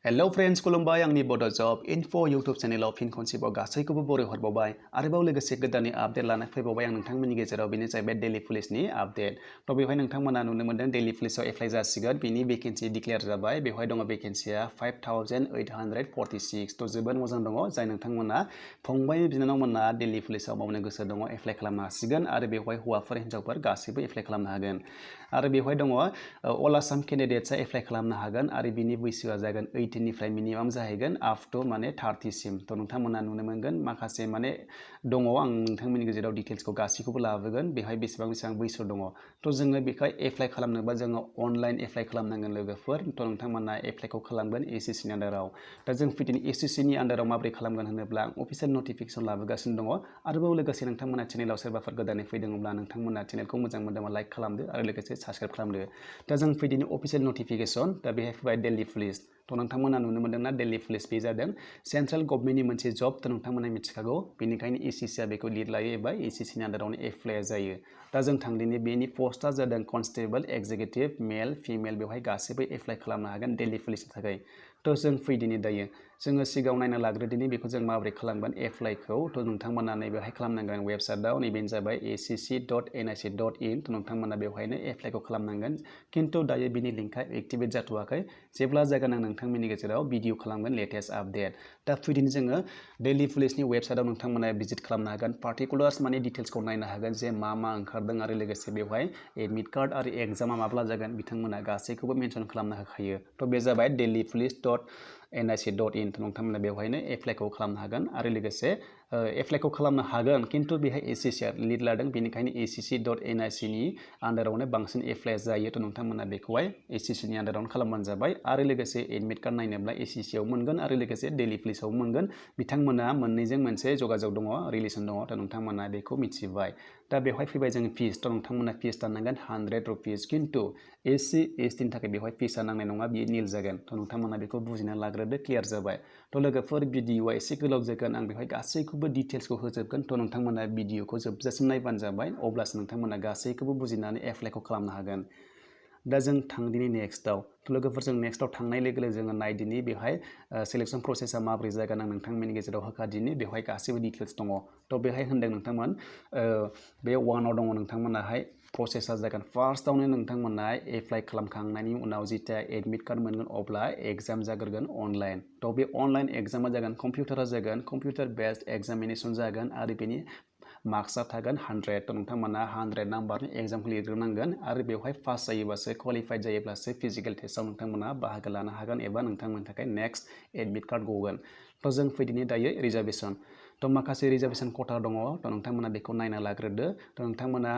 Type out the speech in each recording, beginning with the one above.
hello friends खुलुमबाय आंनि बड' जब इनफो यूट्यूब चेनेलाव फिन खनसेबाव गासैखौबो बराय हरबावबाय आरोबाव लोगोसे गोदाननि आपडेट लाना फैबावबाय आं नोंथांमोननि गेजेराव बेनो जाहैबाय दिल्ली पुलिसनि आपडेट थ' बेवहाय नोंथांमोना नुनो मोनदों दिल्ली पुलिसाव एप्लाइ जासिगोन बिनि भेकेन्सि डिक्लेयार जाबाय बेवहाय दङ भेकेन्सिया 5846 थ' जोबोद मोजां दङ जाय नोंथांमोना फंबाय बिनानावमोना दिल्ली पुलिसाव मावनो गोसो दङ एप्लाइ खालामनो हासिगोन आरो बेवहाय हौवाफोर हिन्जावफोर गासैबो एप्लाइ खालामनो हागोन आरो बेवहाय दङ अल आसाम केन्डिडेट्सआ एप्लाइ खालामनो हागोन आरो बिनि बैसोआ जागोन 18 निफ्राय मिनिमाम जाहैगोन आप टु माने 30 सिम थ' नोंथांमोना नुनो मोनगोन माखासे माने दङ आं नोंथांमोननि गेजेराव डिटेल्सखौ गासैखौबो लाबोगोन बेवहाय बेसेबां बैसो दङ थ' जोङो बेखौ एप्लाइ खालामनोबा जोङो अनलाइन एप्लाइ खालामनांगोन लोगोफोर थ' नोंथांमोना एप्लाइखौ खालामगोन एसएससिनि आन्डाराव दा जों फैदिन एसएससिनि आन्डाराव माबोरै खालामगोन होनोब्ला अफिसियेल नटिफिकेसन लाबोगासिनो दङ आरोबाव लोगोसे नोंथांमोना चेनेलाव सोरबाफोर गोदानै फैदोंब्ला नोंथांमोना चेनेलखौ मोजां मोनदोंबा लाइक खालामदो आरो लोगोसे साबस्क्राइब खालामदो दा जों फैदिन अफिसियेल नटिफिकेसन दा बेहाय फैबाय दिल्ली पुलिस थ' नोंथांमोना नुनो मोनदोंना दिल्ली पुलिस बे जादों सेन्ट्रेल गभर्नमेन्टनि मोनसे जब थ' नोंथांमोना मिथिखागौ बेनिखायनो एसएससिया बेखौ लिड लायो एबा एसएससिनि आन्डारावनो एप्लाइ जायो दा जों थांदिनि बेनि पस्टआ जादों कनस्टेबल एक्जिकिउटिभ मेल फिमेल बेवहाय गासैबो एप्लाइ खालामनो हागोन दिल्ली पुलिसनि थाखाय थ' जों फैदिनि दायो जोङो सिगाङाव नायना लाग्रोदिनि बेखौ जों माबोरै खालामगोन एप्लाइखौ थ' नोंथांमोना नैबेहाय खालामनांगोन वेबसाइटआव नैबेनो जाबाय acc.nic.in थ' नोंथांमोना बेवहायनो एप्लाइखौ खालामनांगोन खिन्थु दायो बिनि लिंकआ एक्टिभेट जाथ'वाखै जेब्ला जागोन आं नोंथांमोननि गेजेराव भिडिअ खालामगोन लेटेस्ट आपडेट दा फैदिन जोङो दिल्ली पुलिसनि वेबसाइटआव नोंथांमोना भिजिट खालामनो हागोन पार्टिकुलार्स माने डिटेल्सखौ नायनो हागोन जे मा ओंखारदों आरो लोगोसे बेवहाय एडमिट कार्ड आरो एग्जामा माब्ला जागोन बिथांमोना गासैखौबो मेनसन खालामनो होखायो थ' बे जाबाय delhipolice.nic.in नोंथांमोना बेवहायनो एप्लाइखौ खालामनो हागोन आरो लोगोसे एप्लाइखौ खालामनो हागोन खिन्थु बेहाय एसएससिया लिड लादों बेनिखायनो acc.nic नि आन्डारावनो बांसिन एप्लाइ जायो थ' नोंथांमोना बेखौहाय एसएससिनि आन्डारावनो खालामबानो जाबाय आरो लोगोसे एडमिट कार्ड नायनोब्ला एसएससियाव मोनगोन आरो लोगोसे दिल्ली पुलिसाव मोनगोन बिथांमोना मोननैजों मोनसे जगाजग दङ रिलेसन दङ थ' नोंथांमोना बेखौ मिथिबाय दा बेवहाय फैबाय जों फिस थ' नोंथांमोना फिस दाननांगोन 100 रुपिस खिन्थु एससि एसटिनि थाखाय बेवहाय फिसा नांनाय नङा बियो निल जागोन थ' नोंथांमोना बेखौ बुजिना लाग्रोदो क्लियार जाबाय थ' लोगोफोर भिडिअआ एसे गोलाव जागोन आं बेवहाय गासैखौबो डिटेल्सखौ होजोबगोन थ' नोंथांमोना भिडिअखौ जोबजासिम नायबानो जाबाय अब्लासो नोंथांमोना गासैखौबो बुजिनानै एप्लाइखौ खालामनो हागोन दा जों थांदिनि नेक्स्टआव थ' लोगोफोर जों नेक्स्टआव थांनाय लोगो लोगो जोङो नायदिनि बेवहाय सिलेक्सन प्रसेसा माबोरै जागोन आं नोंथांमोननि गेजेराव होखादिनि बेवहाय गासैबो डिटेल्स दङ थ' बेहाय होनदों नोंथांमोन बे वानाव दङ नोंथांमोनाहाय प्रसेसा जागोन फार्स्टआवनो नोंथांमोना एप्लाइ खालामखांनायनि उनाव जिथिया एडमिट कार्ड मोनगोन अब्ला एग्जाम जाग्रोगोन अनलाइन थ' बे अनलाइन एग्जामा जागोन कम्पिउटार बेस्ड एग्जामिनेसन जागोन आरो बेनि मार्क्सआ थागोन 100 थ' नोंथांमोना 100 नाम्बारनि एग्जामखौ लिरग्रोनांगोन आरो बेवहाय पास जायोबासो क्वालिफाइड जायोब्लासो फिजिकेल टेस्टआव नोंथांमोना बाहागो लानो हागोन एबा नोंथांमोननि थाखाय नेक्स्ट एडमिट कार्ड गगोन थ' जों फैदिनि दायो रिजार्भेसन थ' माखासे रिजार्भेसन खथा दङ थ' नोंथांमोना बेखौ नायना लाग्रोदो थ' नोंथांमोना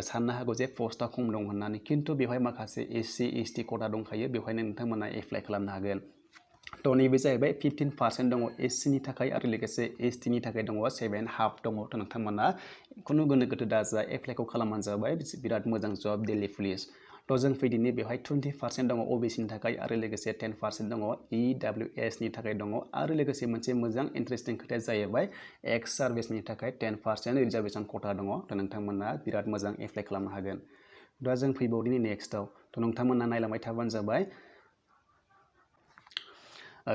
साननो हागौ जे पस्टआ खम दं होननानै खिन्थु बेवहाय माखासे एससि एसटि खथा दंखायो बेवहायनो नोंथांमोना एप्लाइ खालामनो हागोन थ' नैबे जाहैबाय 15% दङ एससिनि थाखाय आरो लोगोसे एसटिनि थाखाय दङ 7.5 दङ थ' नोंथांमोना खुनु गोनो गोथो दाजा एप्लाइखौ खालामबानो जाबाय बिराद मोजां जब दिल्ली पुलिस थ' जों फैदिनि बेवहाय 20% दङ अबिसिनि थाखाय आरो लोगोसे 10% दङ EWSनि थाखाय दङ आरो लोगोसे मोनसे मोजां इन्टारेस्टिं खोथाया जाहैबाय एक्स सार्भिसनि थाखाय 10% रिजार्भेसन खथा दङ थ' नोंथांमोना बिराद मोजां एप्लाइ खालामनो हागोन दा जों फैबावदिनि नेक्स्टआव थ' नोंथांमोना नायलांबाय थाबानो जाबाय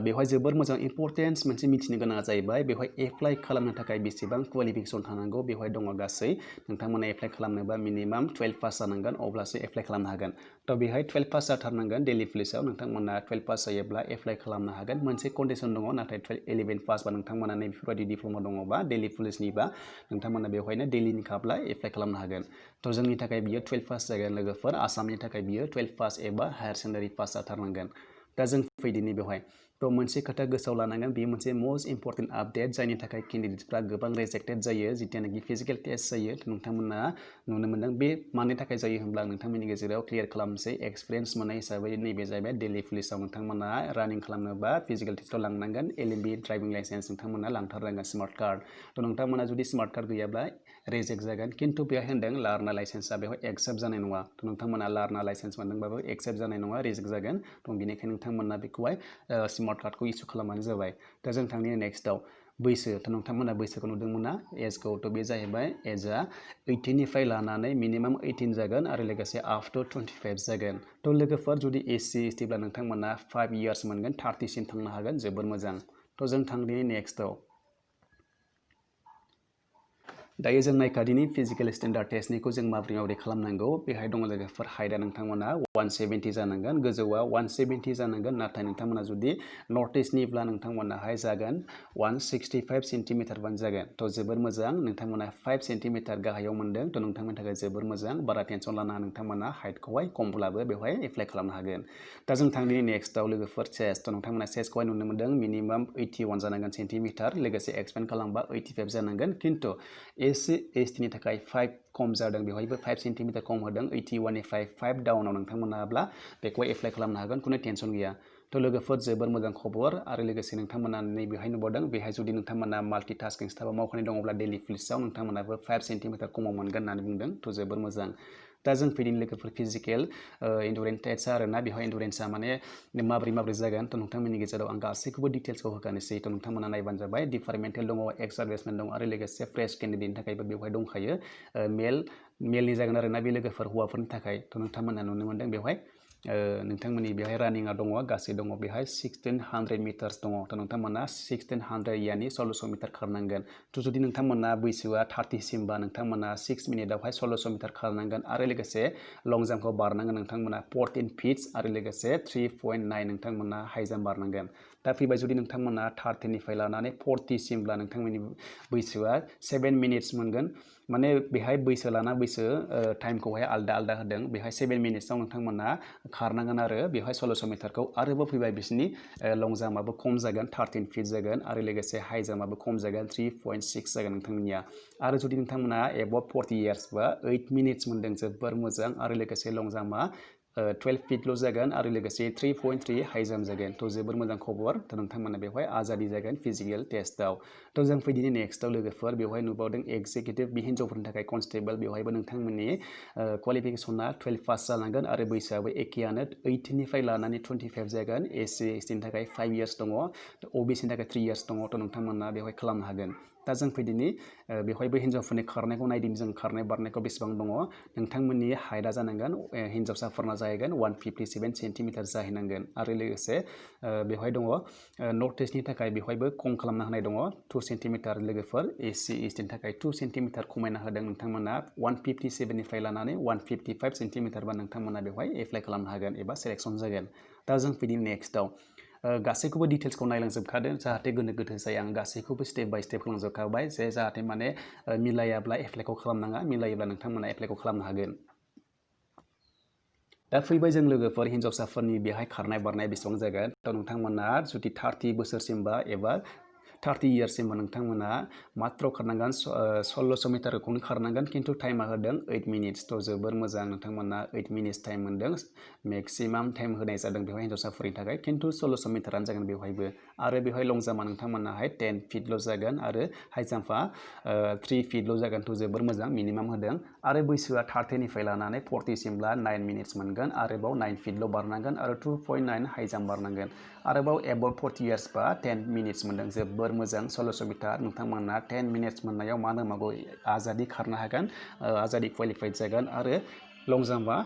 बेवहाय जोबोर मोजां इम्पर्टेन्स मोनसे मिथिनो गोनाङा जाहैबाय बेवहाय एप्लाइ खालामनो थाखाय बेसेबां क्वालिफिकेसन थानांगौ बेवहाय दङ गासै नोंथांमोना एप्लाइ खालामनोबा मिनिमाम 12 पास जानांगोन अब्लासो एप्लाइ खालामनो हागोन थ' बेहाय 12 पास जाथारनांगोन दिल्ली पुलिसाव नोंथांमोना 12 पास जायोब्ला एप्लाइ खालामनो हागोन मोनसे कन्डिसन दङ नाथाय 11 पास बा नोंथांमोना बेफोरबायदि डिप्ल'मा दङबा दिल्ली पुलिसनिबा नोंथांमोना बेवहायनो दिल्लीनि खाब्ला एप्लाइ खालामनो हागोन थ' जोंनि थाखाय बियो 12 पास जागोन लोगोफोर आसामनि थाखाय बियो 12 पास एबा हायार सेकेन्डारि पास जाथारनांगोन दा जों फैदिनि बेवहाय थ' मोनसे खोथा गोसोआव लानांगोन बेयो मोनसे मस्ट इम्पर्टेन्ट आपडेट जायनि थाखाय केन्डिडेटफ्रा गोबां रिजेक्टेड जायो जितियानोखि फिजिकेल टेस्ट जायो नोंथांमोना नुनो मोनदों बे मानि थाखाय जायो होनब्ला नोंथांमोननि गेजेराव क्लियार खालामनोसै एक्सपिरियेन्स मोननाय हिसाबै नैबे जाहैबाय दिल्ली पुलिसाव नोंथांमोना रानिं खालामनोबा फिजिकेल टेस्टआव लांनांगोन LMB ड्राइभिं लाइसेन्स नोंथांमोना लांथारनांगोन स्मार्ट कार्ड थ' नोंथांमोना जुदि स्मार्ट कार्ड गैयाब्ला रिजेक्ट जागोन खिन्थु बेहाय होनदों लार्नार लाइसेन्सआ बेवहाय एक्सेप्ट जानाय नङा थ' नोंथांमोना लार्नार लाइसेन्स मोनदोंबाबो एक्सेप्ट जानाय नङा रिजेक्ट जागोन थ' बेनिखायनो नोंथांमोना बेखौहाय स्मार्ट कार्डखौ इसु खालामबानो जाबाय दा जों थांनि नेक्स्टआव बैसो थ' नोंथांमोना बैसोखौ नुदोंमोन ना एजखौ थ' बे जाहैबाय एजआ 18 निफ्राय लानानै मिनिमाम 18 जागोन आरो लोगोसे आप टु 25 जागोन थ' लोगोफोर जुदि SC ST ब्ला नोंथांमोना 5 इयार्स मोनगोन 30 सिम थांनो हागोन जोबोर मोजां थ' जों थांदिनि नेक्स्टआव दायो जों नायखादिनि फिजिकेल स्टेन्डार्ड टेस्टनिखौ जों माबोरै खालामनांगौ बेहाय दङ लोगोफोर हाइटआ नोंथांमोना 170 जानांगोन गोजौआ 170 जानांगोन नाथाय नोंथांमोना जुदि नर्थ इस्टनिब्ला नोंथांमोनाहाय जागोन 165 सेन्टिमिटारबानो जागोन थ' जोबोर मोजां नोंथांमोना 5 सेन्टिमिटार गाहायाव मोनदों थ' नोंथांमोननि थाखाय जोबोर मोजां बारा टेनसन लानाङा नोंथांमोना हाइटखौहाय खमब्लाबो बेवहाय एप्लाइ खालामनो हागोन दा जों थांदिनि नेक्स्टआव लोगोफोर चेस्ट नोंथांमोना चेस्टखौहाय नुनो मोनदों मिनिमाम 81 जानांगोन सेन्टिमिटार लोगोसे एक्सपेन्ड खालामबा 85 जानांगोन खिन्थु SC ST नि थाखाय 5 खम जादों बेवहायबो 5 सेन्टिमिटार खम होदों 81 निफ्राय 5 डाउनाव नोंथांमोनाब्ला बेखौ एप्लाइ खालामनो हागोन खुनु टेनसन गैया थ' लोगोफोर जोबोर मोजां खबर आरो लोगोसे नोंथांमोना नैबेहाय नुबावदों बेहाय जुदि नोंथांमोना माल्टिटास्किं स्टाफआव मावखानाय दङब्ला डेलि पुलिसाव नोंथांमोनाबो 5 सेन्टिमिटार खमाव मोनगोन होननानै बुंदों थ' जोबोर मोजां दा जों फैदिनि लोगोफोर फिजिकेल एन्डुरेन्स टेस्ट आरोना बेवहाय एन्डुरेन्सआ माने माबोरै जागोन थ' नोंथांमोननि गेजेराव आं गासैखौबो डिटेल्सखौ होखानोसै थ' नोंथांमोना नायबानो जाबाय डिपार्टमेन्टेल दङ एक्स सार्भिसमेन दं आरो लोगोसे फ्रेश केन्डिडेटनि थाखायबो बेवहाय दंखायो मेलनि जागोन आरोना बे लोगोफोर हौवाफोरनि थाखाय थ' नोंथांमोना नुनो मोनदों बेवहाय नोंथांमोननि बेवहाय रानिंआ दङ गासै दङ बेहाय 1600 मिटार्स दङ थ' नोंथांमोना 1600 यानि 1600 मिटार खारनांगोन थ' जुदि नोंथांमोना बैसोआ 30 सिमबा नोंथांमोना 6 मिनिटआवहाय 1600 मिटार खारनांगोन आरो लोगोसे लं जाम्पखौ बारनांगोन नोंथांमोना 14 फिट्स आरो लोगोसे 3.9 नोंथांमोना हाइ जाम्प बारनांगोन दा फैबाय जुदि नोंथांमोना 30 निफ्राय लानानै 40 सिमब्ला नोंथांमोननि बैसोआ 7 मिनिट्स मोनगोन माने बेहाय बैसो लाना बैसो टाइमखौहाय आलदा होदों बेहाय 7 मिनिट्सआव नोंथांमोना खारनांगोन आरो बेवहाय 1600 मिटारखौ आरोबाव फैबाय बिसोरनि लं जाम्पआबो खम जागोन 13 फिट जागोन आरो लोगोसे हाइ जाम्पआबो खम जागोन 3.6 जागोन नोंथांमोननिया आरो जुदि नोंथांमोना एबभ 40 इयार्सबा 8 मिनिट्स मोनदों जोबोर मोजां आरो लोगोसे लं जाम्पआ 12 फिटल' जागोन आरो लोगोसे 3.3 हाइ जाम्प जागोन थ' जोबोर मोजां खबर थ' नोंथांमोना बेवहाय आजादि जागोन फिजिकेल टेस्टआव थ' जों फैदिनि नेक्स्टआव लोगोफोर बेवहाय नुबावदों एक्जिकिउटिभ बे हिन्जावफोरनि थाखाय कनस्टेबल बेवहायबो नोंथांमोननि क्वालिफिकेसना 12 पास जानांगोन आरो बैसोआबो एखेयानो 18 निफ्राय लानानै 25 जागोन SC ST नि थाखाय 5 इयार्स दङ OBC नि थाखाय 3 इयार्स दङ थ' नोंथांमोना बेवहाय खालामनो हागोन दा जों फैदिनि बेवहायबो हिन्जावफोरनि खारनायखौ नायदिनि जों खारनाय बारनायखौ बेसेबां दङ नोंथांमोननि हाइटआ जानांगोन हिन्जावसाफोरना जाहैगोन 157 सेन्टिमिटार जाहैनांगोन आरो लोगोसे बेवहाय दङ नर्थ इस्टनि थाखाय बेवहायबो खम खालामना होनाय दङ 2 सेन्टिमिटार लोगोफोर SC ST नि थाखाय 2 सेन्टिमिटार खमायना होदों नोंथांमोना 157 निफ्राय लानानै 155 सेन्टिमिटारबा नोंथांमोना बेवहाय एप्लाइ खालामनो हागोन एबा सेलेक्सन जागोन दा जों फैदिनि नेक्स्टआव गासैखौबो डिटेल्सखौ नायलांजोबखादों जाहाथे गोनो गोथो जाया आं गासैखौबो स्टेप बाय स्टेप खालामजोबखाबाय जे जाहाथे माने मिलायाब्ला एप्लाइखौ खालामनाङा मिलायोब्ला नोंथांमोना एप्लाइखौ खालामनो हागोन दा फैबाय जों लोगोफोर हिन्जावसाफोरनि बेहाय खारनाय बारनाय बेसेबां जागोन थ' नोंथांमोना जुदि 30 बोसोरसिमबा एबा 30 इयार्ससिमबा नोंथांमोना मात्र खारनांगोन 1600 मिटारखौनो खारनांगोन खिन्थु टाइमा होदों 8 मिनिट्स थ' जोबोर मोजां नोंथांमोना 8 मिनिट्स टाइम मोनदों मेक्सिमाम टाइम होनाय जादों बेवहाय हिन्जावसाफोरनि थाखाय खिन्थु 1600 मिटारानो जागोन बेवहायबो आरो बेवहाय लं जाम्पआ नोंथांमोनाहाय 10 फिटल' जागोन आरो हाइ जाम्पआ 3 फिटल' जागोन थ' जोबोर मोजां मिनिमाम होदों आरो बैसोआ 30 निफ्राय लानानै 40 सिमब्ला 9 मिनिट्स मोनगोन आरोबाव 9 फिटल' बारनांगोन आरो 2.9 हाइ जाम्प बारनांगोन आरोबाव एबभ 40 इयार्सबा 10 मिनिट्स मोनदों जोबोर मोजां 1600 मिटार नोंथांमोना 10 मिनिट्स मोननायाव मा होनांगौ आजादि खारनो हागोन आजादि क्वालिफाइड जागोन आरो लं जाम्पआ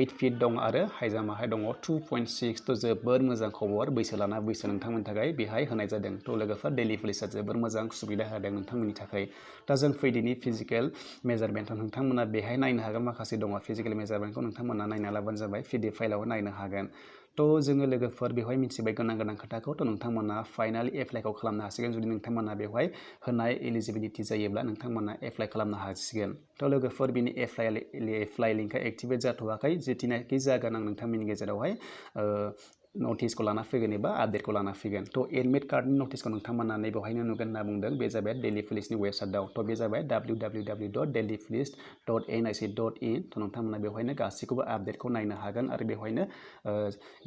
8 फिट दं आरो हाइ जाम्पआहाय दङ 2.6 थ' जोबोर मोजां खबर बैसो लाना बैसो नोंथांमोननि थाखाय बेहाय होनाय जादों थ' लोगोफोर डेलि पुलिसा जोबोर मोजां सुबिदा होदों नोंथांमोननि थाखाय दा जों फैदिनि फिजिकेल मेजारमेन्टआव नोंथांमोना बेहाय नायनो हागोन माखासे दङ फिजिकेल मेजारमेन्टखौ नोंथांमोना नायना लाबानो जाबाय PDF फाइलाव नायनो हागोन थ' जोङो लोगोफोर बेवहाय मिथिबाय गोनां खोथाखौ थ' नोंथांमोना फाइनालि एप्लाइखौ खालामनो हासिगोन जुदि नोंथांमोना बेवहाय होनाय एलिजिबिलिटि जायोब्ला नोंथांमोना एप्लाइ खालामनो हासिगोन थ' लोगोफोर बिनि एप्लाइ लिंकआ एक्टिभेट जाथ'वाखै जेथिनाखि जागोन आं नोंथांमोननि गेजेरावहाय नटिसखौ लाना फैगोन एबा आपडेटखौ लाना फैगोन थ' एडमिट कार्डनि नटिसखौ नोंथांमोना बेवहायनो नुगोन होनना बुंदों बे जाबाय दिल्ली पुलिसनि वेबसाइटआव थ' बे जाबाय www.delhipolice.nic.in थ' नोंथांमोना बेवहायनो गासैखौबो आपडेटखौ नायनो हागोन आरो बेवहायनो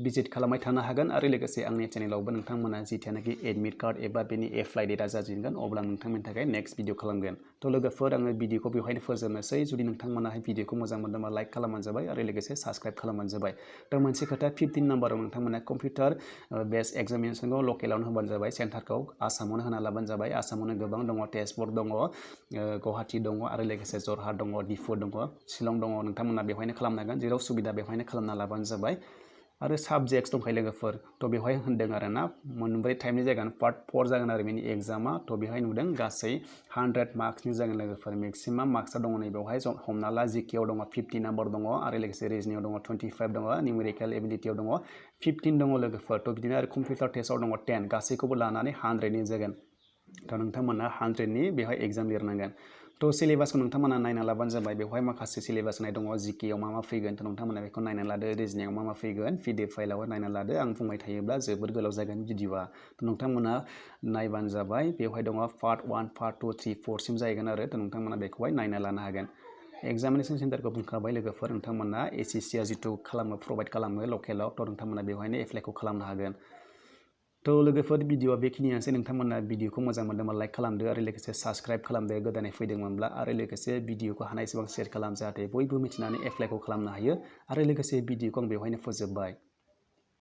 भिजिट खालामबाय थानो हागोन आरो लोगोसे आंनि चेनेलावबो नोंथांमोना जिथियानोखि एडमिट कार्ड एबा बेनि एप्लाइ डेटआ जाजेनगोन अब्ला नोंथांमोननि थाखाय नेक्स्ट भिडिअ खालामगोन थ' लोगोफोर आङो भिडिअखौ बेवहायनो फोजोबनोसै जुदि नोंथांमोना भिडिअखौ मोजां मोनदोंबा लाइक खालामबानो जाबाय आरो लोगोसे साबस्क्राइब खालामबानो जाबाय थ' मोनसे खोथा 15 नाम्बाराव नोंथांमोना नोंथांमोना कम्पिउटार बेस एग्जामिनेसनखौ लकेलावनो होबानो जाबाय सेन्टारखौ आसामावनो होना लाबानो जाबाय आसामावनो गोबां दङ तेजपुर दङ गुवाहाटी दङ आरो लोगोसे जरहाट दङ डिफु दङ शिलं दङ नोंथांमोना बेवहायनो खालामनो हागोन जेराव सुबिदा बेवहायनो खालामना लाबानो जाबाय आरो साबजेक्ट्स दंखायो लोगोफोर थ' बेवहाय होनदों आरो ना मोनब्रै टाइपनि जागोन पार्ट 4 जागोन आरो बेनि एग्जामा थ' बेवहाय नुदों गासै 100 मार्क्सनि जागोन लोगोफोर मेक्सिमाम मार्क्सआ दङ नै बेवहाय हमना ला जिकेआव दङ 50 नाम्बार दङ आरो लोगोसे रिजनिंआव दङ 25 दङ निउमेरिकेल एबिलिटियाव दङ 15 दङ लोगोफोर थ' बिदिनो आरो कम्पिउटार टेस्टआव दङ 10 गासैखौबो लानानै 100नि जागोन थ' नोंथांमोना 100नि बेवहाय एग्जाम लिरनांगोन थ' सिलेबासखौ नोंथांमोना नायना लाबानो जाबाय बेवहाय माखासे सिलेबास होनाय दङ जिकेआव मा फैगोन थ' नोंथांमोना बेखौ नायना लादो रिजनिंआव मा फैगोन पिडिएफ फाइलाव नायना लादो आं बुंबाय थायोब्ला जोबोद गोलाव जागोन भिडिअआ थ' नोंथांमोना नायबानो जाबाय बेवहाय दङ पार्ट 1 पार्ट 2 3 4 सिम जाहैगोन आरो थ' नोंथांमोना बेखौहाय नायना लानो हागोन एग्जामिनेसन सेन्टारखौ बुंखाबाय लोगोफोर नोंथांमोना एसएससिआ जिथु खालामो प्रभाइड खालामो लकेलाव थ' नोंथांमोना बेवहायनो एप्लाइखौ खालामनो हागोन थ' लोगोफोर भिडिअआ बेखिनियानोसै नोंथांमोना भिडिअखौ मोजां मोनदोंबा लाइक खालामदो आरो लोगोसे साबस्क्राइब खालामदो गोदानै फैदोंमोनब्ला आरो लोगोसे भिडिअखौ हानायसेबां शेयार खालाम जाहाथे बयबो मिथिनानै एप्लाइखौ खालामनो हायो आरो लोगोसे भिडिअखौ आं बेवहायनो फोजोबबाय